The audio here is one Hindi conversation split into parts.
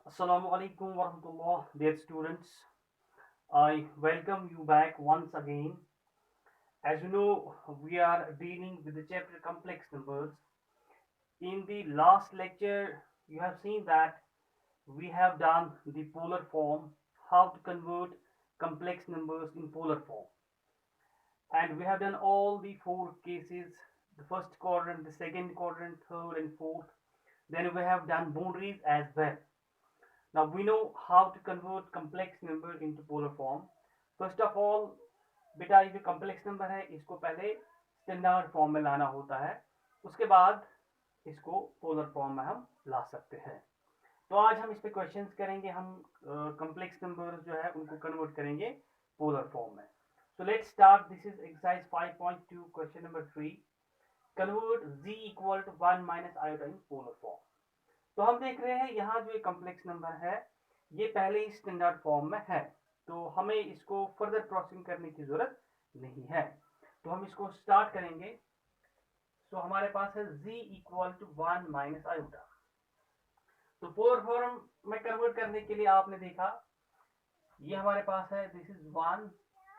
Assalamu alaikum warahmatullah, dear students. I welcome you back once again. As you know, we are dealing with the chapter complex numbers. In the last lecture, you have seen that we have done the polar form, how to convert complex numbers in polar form. And we have done all the four cases, the first quadrant, the second quadrant, third, and fourth. Then we have done boundaries as well. Now we know how to convert complex number into polar form. First of all, बेटा ये जो कम्प्लेक्स नंबर है इसको पहले स्टैंडर्ड फॉर्म में लाना होता है, उसके बाद इसको पोलर फॉर्म में हम ला सकते हैं। तो आज हम इस पे क्वेश्चंस करेंगे, हम कम्प्लेक्स नंबर जो है उनको कन्वर्ट करेंगे पोलर फॉर्म में। So let's start. This is exercise 5.2 question number 3। Convert z equal to 1 minus iota in polar form. तो हम देख रहे हैं यहाँ जो कम्प्लेक्स नंबर है ये पहले ही स्टैंडर्ड फॉर्म में है, तो हमें इसको फर्दर प्रोसेसिंग करने की जरूरत नहीं है। तो हम इसको स्टार्ट करेंगे। तो हमारे पास है z equal to 1 minus iota. तो पोलर फॉर्म में कन्वर्ट करने के लिए आपने देखा ये हमारे पास है, दिस इज 1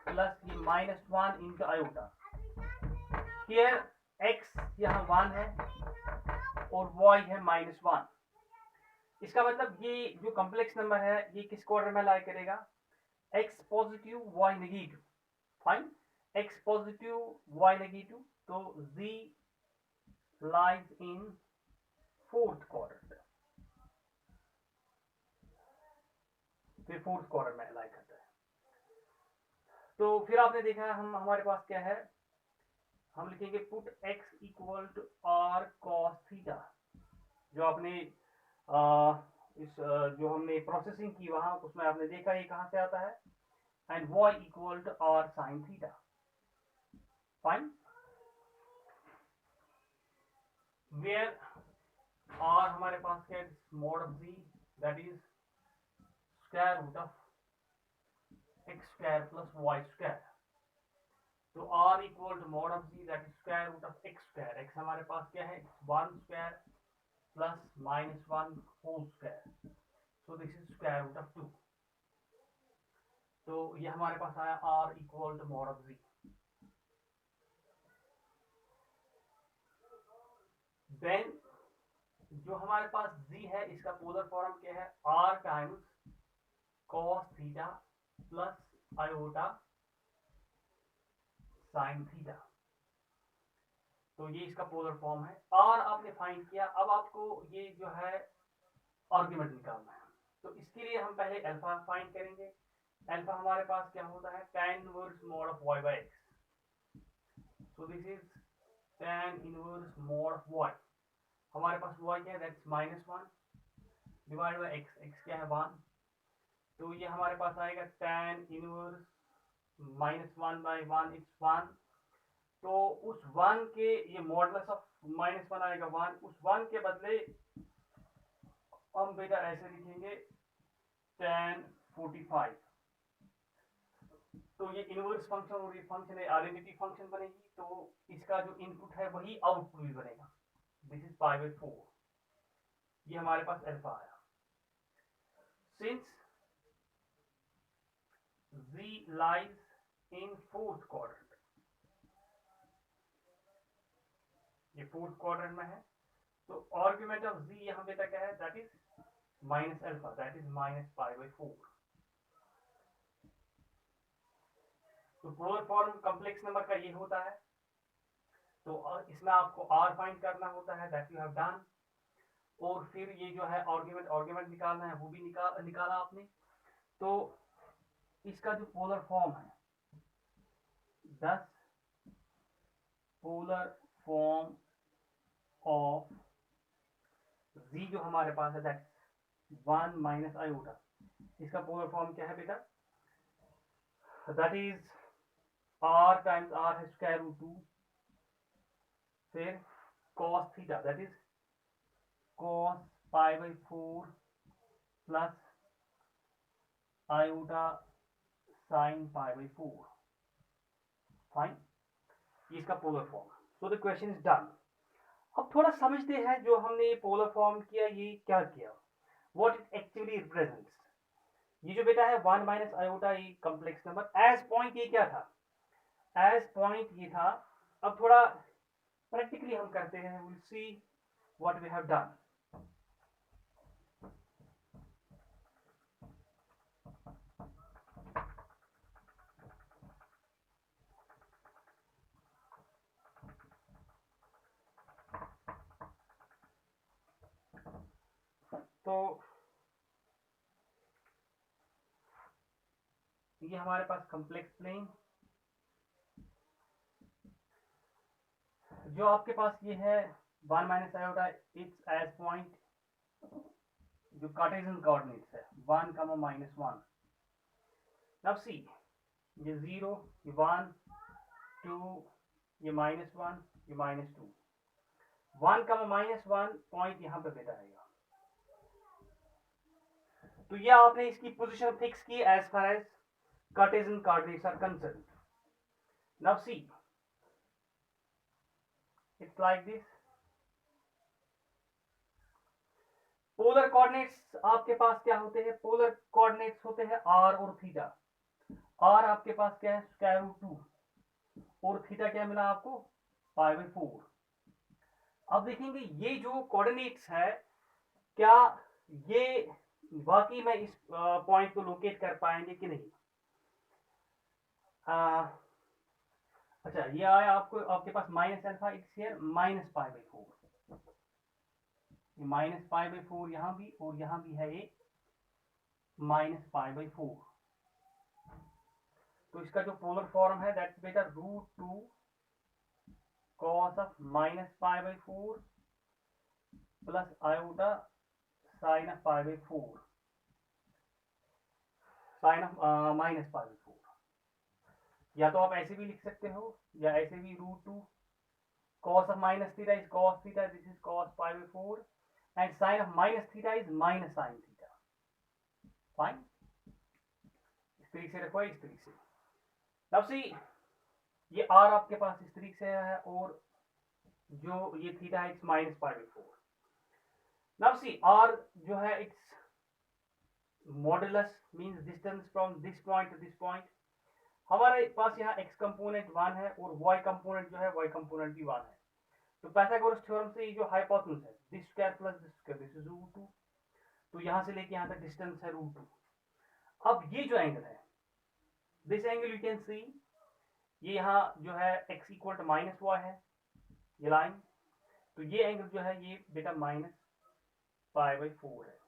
प्लस ये -1 इंटू आयोटा। हियर x यहाँ 1 है और y है -1। इसका मतलब ये जो कॉम्प्लेक्स नंबर है ये किस क्वाड्रेंट में लाई करेगा? x positive y negative. Fine, x positive y negative, तो z lies in fourth quadrant. फिर फोर्थ क्वाड्रेंट में लाई करता है। तो फिर आपने देखा हम हमारे पास क्या है, हम लिखेंगे put x equal to r cos theta. जो आपने जो हमने प्रोसेसिंग की वहां उसमें आपने देखा ये कहां से आता है, and y equal to r sin theta. Fine, where r हमारे पास क्या है, mod of z that is square root of x square plus y square. तो r equal to mod of z that is square root of x square. x हमारे पास क्या है, 1 square plus -1 whole square, so this is square root of 2। तो ये हमारे पास आया r equal to mod of z। Then जो हमारे पास z है इसका पोलर फॉर्म क्या है, r times cos theta plus iota sin theta. तो ये इसका पोलर फॉर्म है। r आपने फाइंड किया, अब आपको ये जो है आर्गुमेंट निकालना है। तो इसके लिए हम पहले अल्फा फाइंड करेंगे। अल्फा हमारे पास क्या होता है, tan inverse mod of y by x। So this is tan inverse mod of y। हमारे पास y क्या है, that's -1 divide by x। x क्या है 1, तो ये हमारे पास आएगा tan इनवर्स -1 बाय 1 इट्स 1। तो उस 1 के ये मॉडुलस ऑफ -1 आएगा 1, उस 1 के बदले हम बेटा ऐसे लिखेंगे tan 45। तो ये इनवर्स फंक्शन और ये फंक्शन है आइडेंटिटी फंक्शन बनेगी, तो इसका जो इनपुट है वही आउटपुट भी बनेगा। This is pi by 4। ये हमारे पास अल्फा आया। Since z lies in fourth quadrant, ये फोर्थ क्वाड्रेंट में है, तो आर्गुमेंट ऑफ z यहां बेटा क्या है, that is minus alpha, that is -π/4। तो पोलर फॉर्म कॉम्प्लेक्स नंबर का ये होता है। तो इसमें आपको r फाइंड करना होता है, दैट यू हैव डन। और फिर ये जो है आर्गुमेंट निकालना है, वो भी निकाला आपने। तो इसका जो पोलर फॉर्म है, 10 पोलर फॉर्म ऑफ z जो हमारे पास है, दैट 1 माइनस आयोटा। इसका पोलर फॉर्म क्या है बेटा, that is r times r है स्क्वायर रूट 2, फिर cos theta that is cos π/4 plus iota sin π/4। Fine, ये इसका polar form. So the question is done. अब थोड़ा समझते हैं जो हमने ये पोलर फॉर्म किया ये क्या किया। What it actually represents. ये जो बेटा है 1 माइनस आयोटा ये कॉम्प्लेक्स नंबर एज पॉइंट, ये क्या था, एज पॉइंट ये था। अब थोड़ा प्रैक्टिकली हम करते हैं, will see what we have done. तो ये हमारे पास कॉम्प्लेक्स प्लेन, जो आपके पास ये है 1 minus iota it's as point, जो कार्टेशियन कोऑर्डिनेट्स है 1 कमा माइनस 1। अब सी ये 0, ये 1, 2, ये -1, ये -2, 1 कमा -1 पॉइंट यहाँ पे बेटा आएगा। तो ये आपने इसकी पोजीशन फिक्स की as far as Cartesian coordinates are concerned. Now see it's like this. Polar coordinates आपके पास क्या होते हैं, पोलर कोऑर्डिनेट्स होते हैं r और थीटा। r आपके पास क्या है स्क्वायर रूट 2 और थीटा क्या मिला आपको π/4। अब देखेंगे ये जो कोऑर्डिनेट्स है क्या ये वाकई में इस पॉइंट को लोकेट कर पाएंगे कि नहीं। अच्छा ये आया आपको, आपके पास minus alpha, it's here minus π/4, -π/4 यहां भी और यहां भी है ये -π/4। तो इसका जो पोलर फॉर्म है दैट्स बेटा √2 cos of -π/4 plus iota sin of π/4, sin of -π/4। या तो आप ऐसे भी लिख सकते हो या ऐसे भी √2 cos of minus theta is cos theta, this is cos π/4 and sin of minus theta is minus sin theta। Fine, इस तरीके से रखो, इस तरीके से। अब सी ये r आपके पास इस तरीके से है और जो ये थीटा है इट्स -π/4। नाउ सी r जो है it's modulus means distance from this point two this point. हमारे पास यहाँ x कंपोनेंट 1 है और y कंपोनेंट जो है y कंपोनेंट भी 1 है। तो पाइथागोरस थ्योरम से ये जो हाइपोटेन्यूज है this square plus this square, this is √2। तो यहां से लेके यहां तक डिस्टेंस है √2। अब ये जो एंगल है this angle you can see, ये यहाँ जो है x इक्वल टू -y है ये लाइन, तो ये एंगल जो है ये बेटा -π/4 है।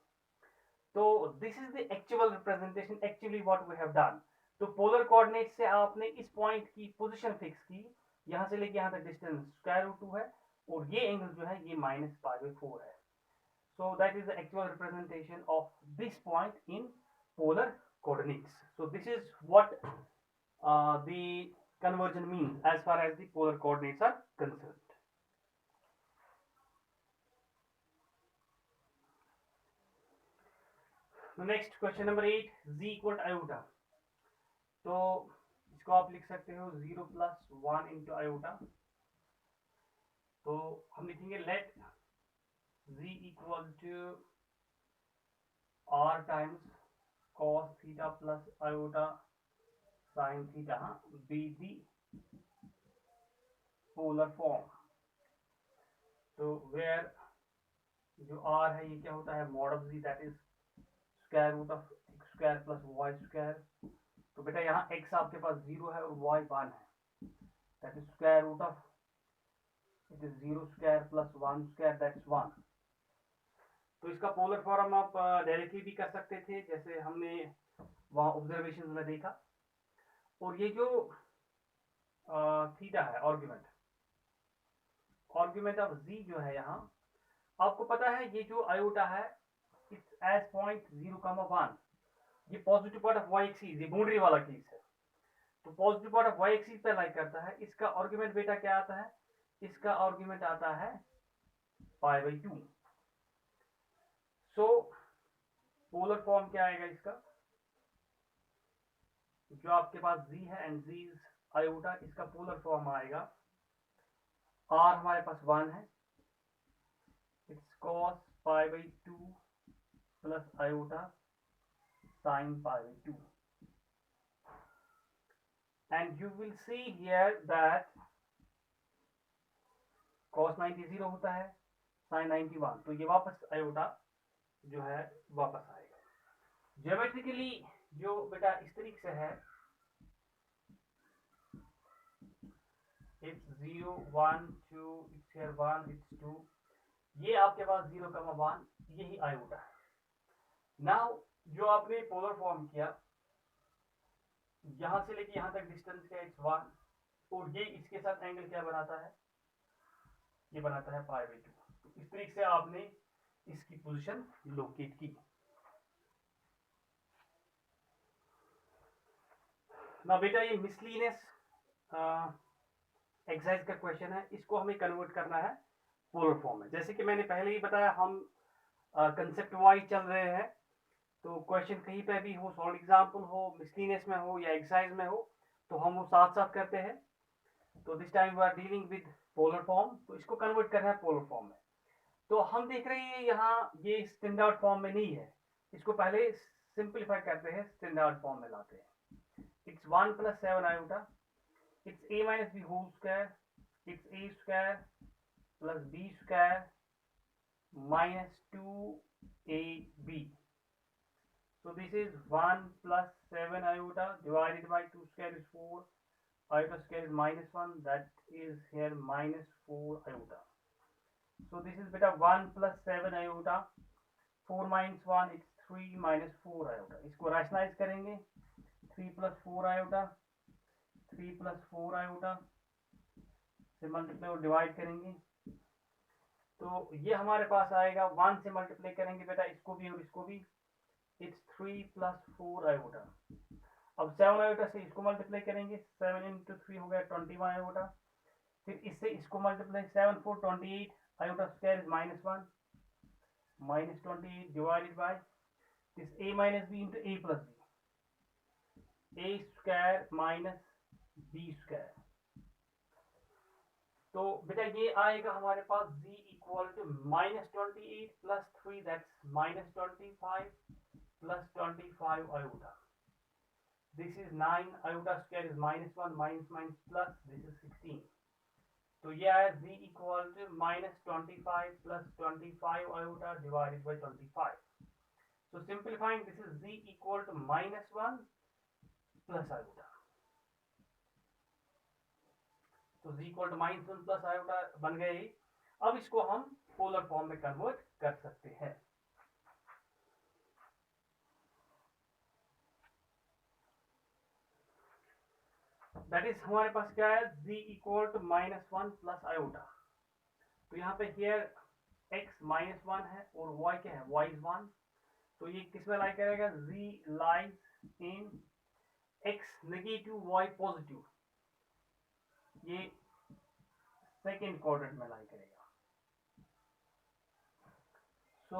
तो this is the actual representation, actually what we have done. तो पोलर कोऑर्डिनेट से आपने इस पॉइंट की पोजीशन फिक्स की, यहां से लेके यहां तक डिस्टेंस √2 है और ये एंगल जो है ये -π/4 है। So that is the actual representation of this point in polar coordinates. So this is what the conversion means as far as the polar coordinates are concerned. Next question number 8, z equal to iota. तो इसको आप लिख सकते हो 0 + 1 into iota। तो हम लिखेंगे let z equal to r times cos theta plus iota sin theta be the polar form। तो where जो r है ये क्या होता है mod of z, that is square root of x square plus y square। तो बेटा यहाँ x आपके पास 0 है और y 1 है, that is square root of it is 0 square plus 1 square, that's 1। तो इसका पोलर फॉर्म आप डायरेक्टली भी कर सकते थे जैसे हमने वहाँ ऑब्जर्वेशन में देखा। और ये जो थीटा है आर्ग्यूमेंट ऑफ z जो है यहाँ आपको पता है ये जो आयोटा है इट्स एज पॉइंट 0,1, ये positive part of y axis, ये बाउंड्री वाला केस है। तो positive part of y axis पे लाइक करता है, इसका आर्ग्यूमेंट बेटा क्या आता है, इसका आर्ग्यूमेंट आता है π/2। सो पोलर फॉर्म क्या आएगा इसका, जो आपके पास z है एंड z इज आयोटा, इसका पोलर फॉर्म आएगा r हमारे पास 1 है, it's cos π/2 plus iota sine pi by 2. And you will see here that cos 90 0 होता है, sin 90 1, तो ये वापस आयोटा जो है वापस आएगा. ज्योमेट्रिकली जो बेटा इस तरीके से है, it's 0 1 2, it's here 1, it's 2, ये आपके पास 0, 1, यही आयोटा है. नाउ जो आपने पोलर फॉर्म किया, यहां से लेके यहां तक डिस्टेंस क्या है, it's 1, और ये इसके साथ एंगल क्या बनाता है, ये बनाता है पाई बाई 2. तो इस तरीके से आपने इसकी पोजीशन लोकेट की. ना बेटा ये मिसलीनियस एक्सरसाइज का क्वेश्चन है, इसको हमें कन्वर्ट करना है पोलर फॉर्म में. जैसे कि मैंने पहले ही बताया, हम कंसेप्ट वाइज चल रहे हैं, तो क्वेश्चन कहीं पे भी हो, सॉल्व एग्जाम्पल हो, मिसलीनियस में हो या एक्सरसाइज में हो, तो हम वो साथ साथ करते हैं. तो this time we are dealing with polar form, तो इसको कन्वर्ट करना है पोलर फॉर्म में. तो हम देख रहे हैं यहाँ ये स्टैंडर्ड फॉर्म में नहीं है, इसको पहले सिंपलीफाई करते हैं, स्टैंडर्ड फॉर्म में लाते हैं. it's 1 plus 7 iota, it's a minus b whole square, it's a square plus b square minus 2ab. So this is 1 plus 7 iota divided by 2 square is 4, iota square is minus 1, that is here minus 4 iota. So this is beta 1 plus 7 iota, 4 minus 1, it's 3 minus 4 iota. इसको rationalize करेंगे, 3 plus 4 iota, 3 plus 4 iota से मल्टीप्लाई और डिवाइड करेंगे, तो ये हमारे पास आएगा 1 से मल्टीप्लाई करेंगे बेटा इसको भी और इसको भी, it's 3 plus 4 iota. अब 7 iota से इसको मल्टीप्लाई करेंगे, 7 into 3 हो गया 21 iota. फिर इससे इसको multiply, 7 4 28, iota square is minus 1, minus 28 divided by this a minus b into a plus b, a square minus b square. तो बेटा ये आएगा हमारे पास z equal to minus 28 plus 3, that's minus 25 plus 25 iota. This is 9, iota square is minus 1, minus minus plus, this is 16. तो ये आया z equal to minus 25 plus 25 iota divided by 25. So simplifying, this is z equal to minus 1 plus iota. तो z equal to minus 1 plus iota बन गए. अब इसको हम पोलर फॉर्म में कन्वर्ट कर सकते हैं. दैट इज हमारे पास क्या है, z equal to minus 1 plus iota. तो यहाँ पे here x minus 1 है और y क्या है, y is 1. तो ये किस में लाई करेगा, z lies in x negative y positive, ये सेकेंड क्वाड्रेंट में लाई करेगा. So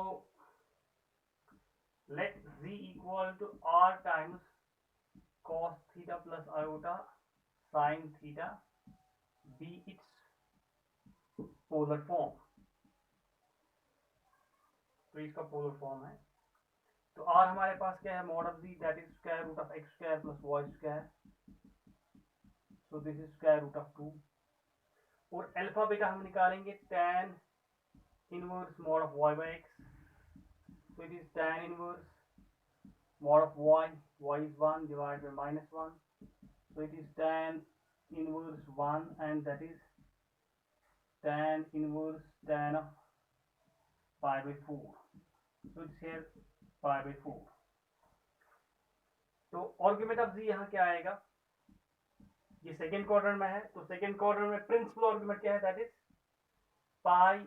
let z equal to r times cos theta plus iota sin theta be its polar form. तो इसका पोलर फॉर्म है. तो r हमारे पास क्या है, mod of z, that is square root of x square plus y square. So this is square root of 2. और अल्फा बेटा हम निकालेंगे tan inverse mod of y by x. So it is tan inverse mod of y, y is 1 divided by minus 1. So it is tan inverse 1 and that is tan inverse tan of pi by 4. So it's here pi by 4. तो आर्गुमेंट ऑफ z यहाँ क्या आएगा, ये सेकेंड क्वाड्रेंट में है, तो सेकेंड क्वाड्रेंट में प्रिंसिपल आर्गुमेंट क्या है, that is pi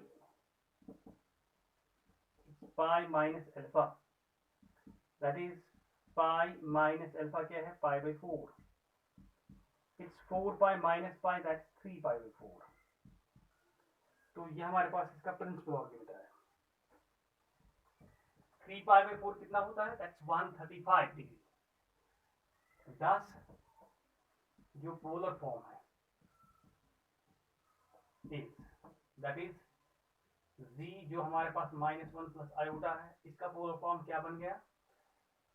minus alpha, that is pi minus alpha क्या है, pi by 4. It's 4 pi minus pi, that's 3 pi by 4. तो ये हमारे पास इसका प्रिंसिपल आर्गुमेंट है. 3 पाई बाई 4 कितना होता है, दैट्स 135 डिग्री. 10 जो पोलर फॉर्म है is that is z जो हमारे पास -1 प्लस आयोटा है, इसका पोलर फॉर्म क्या बन गया,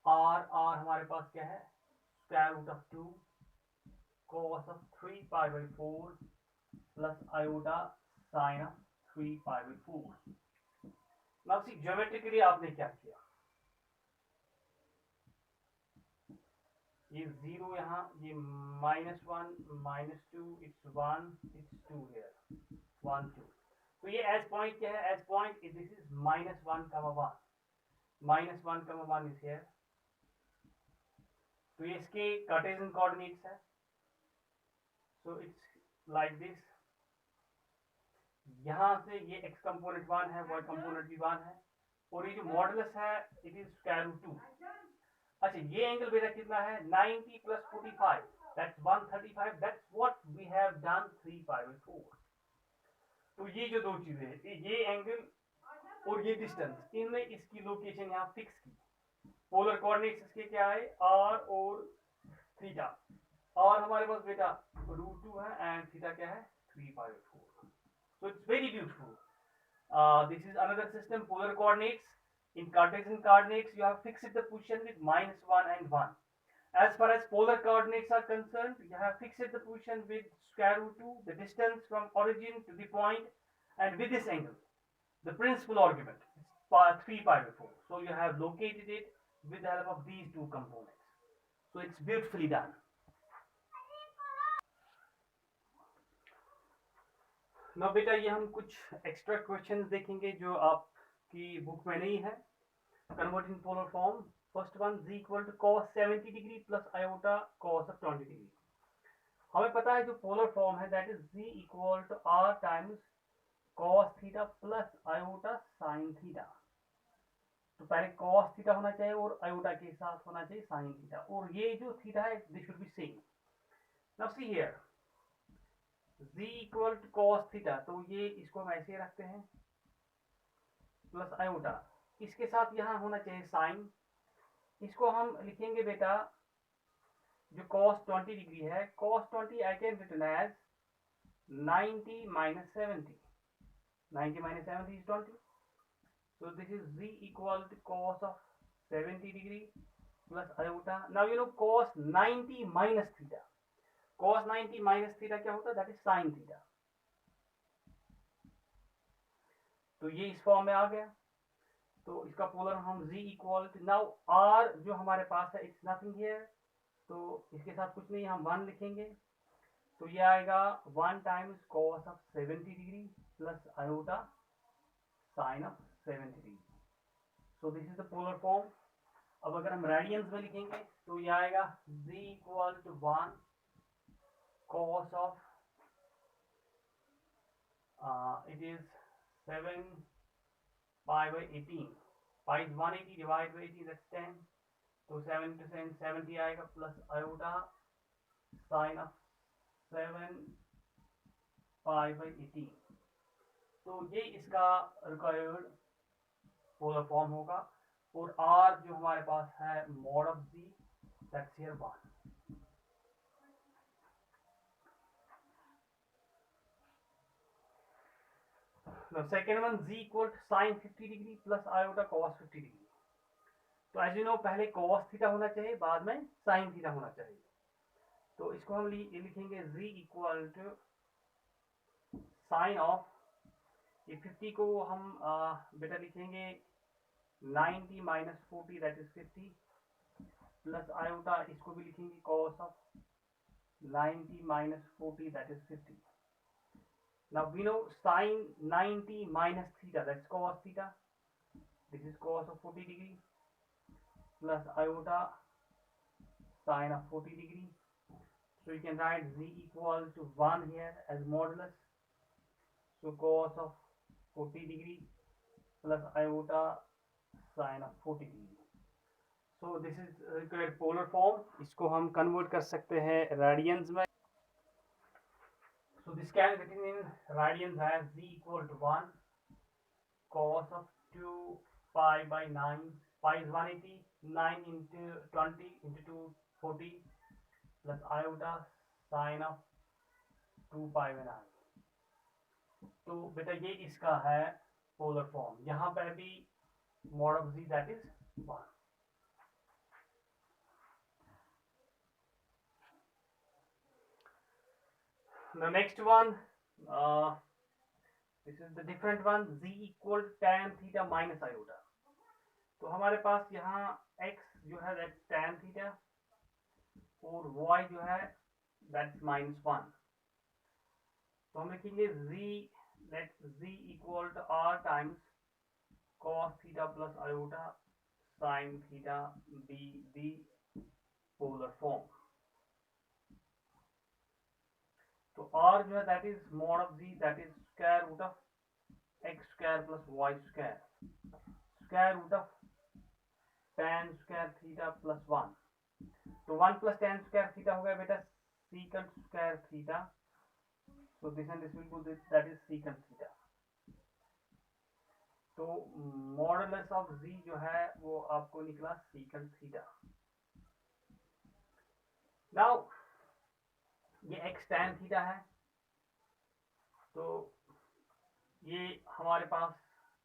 r हमारे पास क्या है, square root of 2 cos of 3 π/4 plus iota sine of 3 π/4। Now see geometrically आपने क्या किया, ये 0 यहाँ, ये -1 -2, इट्स 1, इट्स 2 हियर, 1 2। तो ये एज पॉइंट क्या है, as point this is -1, -1 -1 is here. तो ये इसके कार्टेशियन कोऑर्डिनेट्स है, सो इट्स लाइक दिस। यहाँ से ये x कंपोनेंट 1 है, y कंपोनेंट भी 1 है, और ये जो मॉडुलस है इट इज स्क्वायर रूट 2। अच्छा, ये एंगल बेटा कितना है, 90 plus 45, that's 135, that's what we have done 3 π/4। तो ये जो दो चीजें हैं, ये एंगल और ये डिस्टेंस, इनमें इसकी लोकेशन यहाँ फिक्स की। पोलर कोऑर्डिनेट्स इसके क्या है, r और थीटा। r हमारे पास बेटा √2 है एंड थीटा क्या है, 3 π/4। So it's very beautiful. This is another system, polar coordinates. In Cartesian coordinates, you have fixed the position with -1 and 1. As far as polar coordinates are concerned, you have fixed the position with square root 2, the distance from origin to the point, and with this angle, the principal argument, is 3 π/4. So you have located it with the help of these two components. So it's beautifully done. now बेटा ये हम कुछ एक्स्ट्रा क्वेश्चंस देखेंगे जो आपकी बुक में नहीं है। Converting polar form, first one z equal to cos 70 degree plus iota cos of 20 degree. हमें पता है जो पोलर फॉर्म है that is z equal to r times cos theta plus iota sin theta. तो पहले cos थीटा होना चाहिए और आयोटा के साथ होना चाहिए sin थीटा, और ये जो थीटा है this should be same. Now see here z equal to cos theta, तो ये इसको हम ऐसे रखते हैं प्लस आयोटा, इसके साथ यहाँ होना चाहिए साइन। इसको हम लिखेंगे बेटा जो cos 20 डिग्री है, cos 20 I can written as 90 minus 70, 90 minus 70 is 20, so this is z equal to cos of 70 degree plus iota. Now you know cos 90 minus theta, cos 90 minus theta क्या होता है, that is sin theta। तो ये इस फॉर्म में आ गया, तो इसका पोलर हम z equal to, now r जो हमारे पास है इट्स नथिंग हियर, तो इसके साथ कुछ नहीं, हम 1 लिखेंगे, तो ये आएगा 1 times cos of 70 degree plus iota sine of 70 degree. So this is the polar form. अब अगर हम रेडियंस में लिखेंगे तो ये आएगा z equal to 1 cos of it is 7 π/18, pi is 180 divided by 80, that's 10, तो 7 to 7 70 आएगा प्लस आयोटा साइन ऑफ 7 π/18। तो ये इसका रिक्वायर्ड पोलर फॉर्म होगा, और r जो हमारे पास है mod of z, that's here 1। Now second one, z equal to sin 50 degree plus iota cos 50 degree. तो एज यू नो पहले cos थीटा होना चाहिए, बाद में sin थीटा होना चाहिए, तो इसको हम लिखेंगे z equal to sine of, ये 50 को हम बेटा लिखेंगे 90 minus 40 that is 50 plus iota, इसको भी लिखेंगे cos of 90 minus 40 that is 50। Now we know sin 90 minus theta, that's cos theta, this is cos of 40 degree plus iota sin of 40 degree, so you can write z equal to 1 here as modulus, so cos of 40 degree plus iota sin of 40 degree। so this is required polar form, इसको हम convert कर सकते हैं radians में। So this can be written in radians as z equal to 1 cos of 2 pi/9, pi is 180, 9 into 20 into 2 40 plus iota sin of 2 pi/9। तो बेटा ये इसका है पोलर फॉर्म, यहाँ पे भी mod of z that is 1. The next one, uh, this is the different one, z equal tan theta minus iota. तो हमारे पास यहाँ x जो है that tan theta और y जो है that's -1. तो हम लिखेंगे z equal to r times cos theta plus iota sin theta be the polar form. तो r जो है that is mod of z that is square root of x square plus y square, square root of tan square theta plus 1. तो 1 plus tan square theta हो गया बेटा secant square theta. So this and this will go this, that is secant theta. तो मॉडुलस ऑफ z जो है वो आपको निकला secant theta. Now ये x tan theta है, तो ये हमारे पास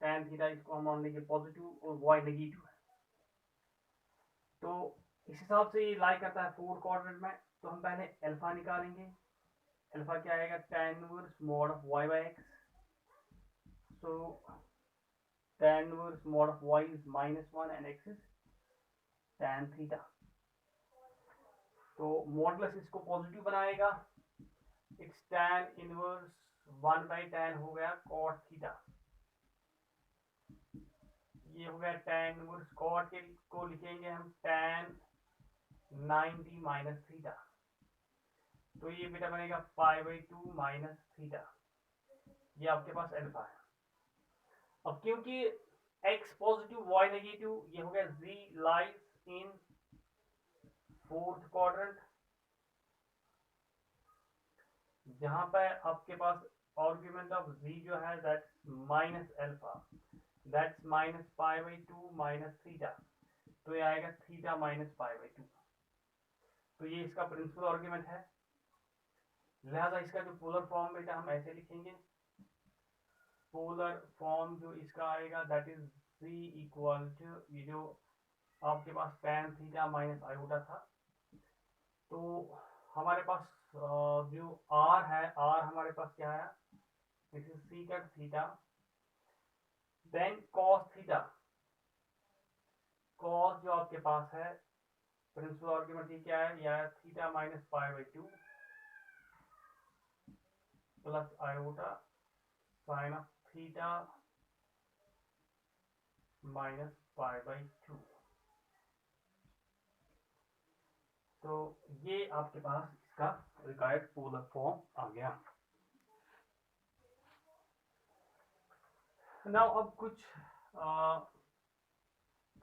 tan theta, इसको हम मान लेंगे पॉजिटिव और y नेगेटिव है. तो इस हिसाब से ये लाई करता है 4 क्वाड्रेंट में. तो हम पहले अल्फा निकालेंगे. अल्फा क्या आएगा tan inverse mod of y by x. So tan inverse mod of y is -1 and x is tan theta. तो मॉडुलस इसको पॉजिटिव बनाएगा. It's tan inverse 1 by tan हो गया cot थीटा. ये हो गया tan इनवर्स cot के को लिखेंगे हम tan 90 माइनस थीटा. तो ये बेटा बनेगा π/2 माइनस थीटा. ये आपके पास अल्फा है. अब क्योंकि x पॉजिटिव y नेगेटिव, ये हो गया z lies in fourth quadrant, जहां पे आपके पास आर्गुमेंट ऑफ z जो है that's minus alpha, that's minus π/2 minus theta. तो ये आएगा थीटा माइनस π/2. तो ये इसका प्रिंसिपल आर्गुमेंट है. लिहाजा इसका जो पोलर फॉर्म बेटा हम ऐसे लिखेंगे. पोलर फॉर्म जो इसका आएगा that is z equal to, ये जो आपके पास tan थीटा माइनस आयोटा था, तो हमारे पास जो r है, r हमारे पास क्या है, this is secant theta, then cos theta. cos जो आपके पास है प्रिंसिपल आर्गुमेंट ये क्या है, यह theta minus π/2 plus iota sine of theta minus π/2. तो ये आपके पास इसका रिक्वायर्ड पोलर फॉर्म आ गया. नाउ अब कुछ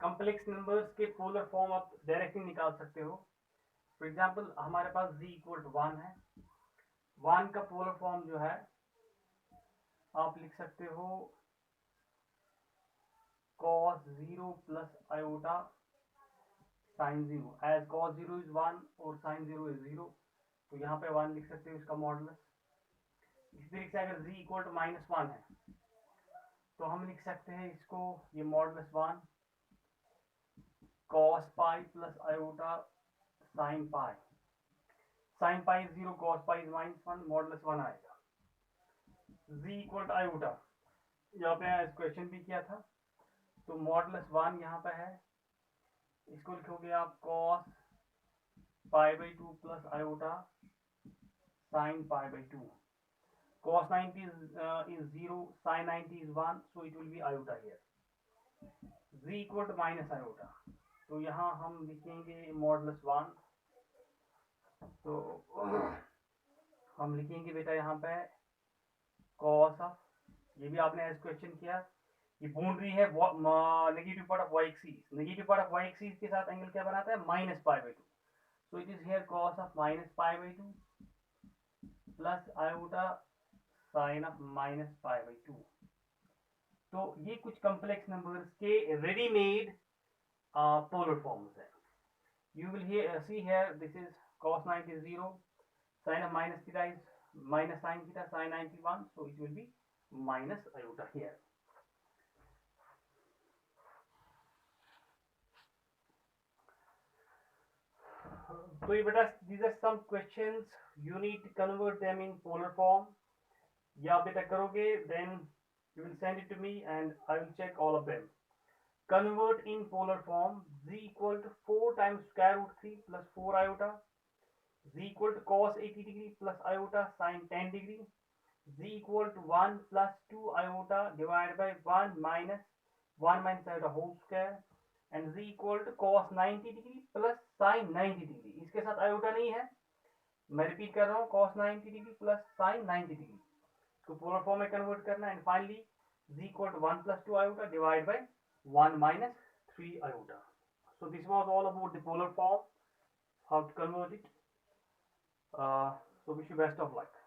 कॉम्प्लेक्स नंबर्स के पोलर फॉर्म आप डायरेक्टली निकाल सकते हो. फॉर एग्जांपल हमारे पास z इक्वल टू 1 है. 1 का पोलर फॉर्म जो है आप लिख सकते हो cos 0 plus iota sin 0, as cos 0 is 1 और sin 0 इज 0. तो यहाँ पे 1 लिख सकते हो इसका मॉडुलस. इसी तरीके से अगर z इक्वल टू -1 है तो हम लिख सकते हैं इसको, ये modulus 1 cos pi plus iota sin pi. sin pi is 0, cos pi is -1, modulus 1 आएगा. z इक्वल टू आयोटा, यहाँ पे क्वेश्चन भी किया था, तो मॉडुलस 1 यहाँ पे है, इसको लिखोगे आप cos π/2 plus iota sin π/2. cos 90 is 0, sin 90 is 1, so it will be iota here. z equal to minus iota, तो यहाँ हम लिखेंगे मॉडुलस 1. तो हम लिखेंगे बेटा यहाँ पे cos ऑफ, ये भी आपने एज क्वेश्चन किया, ये बाउंड्री है negative part of y axis. Negative part of y axis के साथ एंगल क्या बनाता है, -π/2. So it is here cos of -π/2 plus iota sine of -π/2. तो ये कुछ कॉम्प्लेक्स नंबर्स के रेडीमेड पोलर फॉर्म्स है. You will see here this is cos 90 is 0, sin of minus theta is minus sin theta, sin 91, so it will be minus iota here. तो ये बेटा these are some questions you need to convert them in polar form. या आप बेटा करोगे then you will send it to me and I will check all of them. Convert in polar form z equal to 4 times square root 3 plus 4 iota, z equal to cos 80 degree plus iota sin 10 degree, z equal to 1 plus 2 iota divided by 1 minus iota whole square and z equal to cos 90 degree plus sin 90 degree. इसके साथ iota नहीं है, मैं रिपीट कर रहा हूँ, cos 90 degree plus sin 90 degree. इसको पोलर फॉर्म में कन्वर्ट करना है and finally z equal to 1 plus 2 iota divided by 1 minus 3 iota. So this was all about the polar form, how to convert it. So wish you best of luck.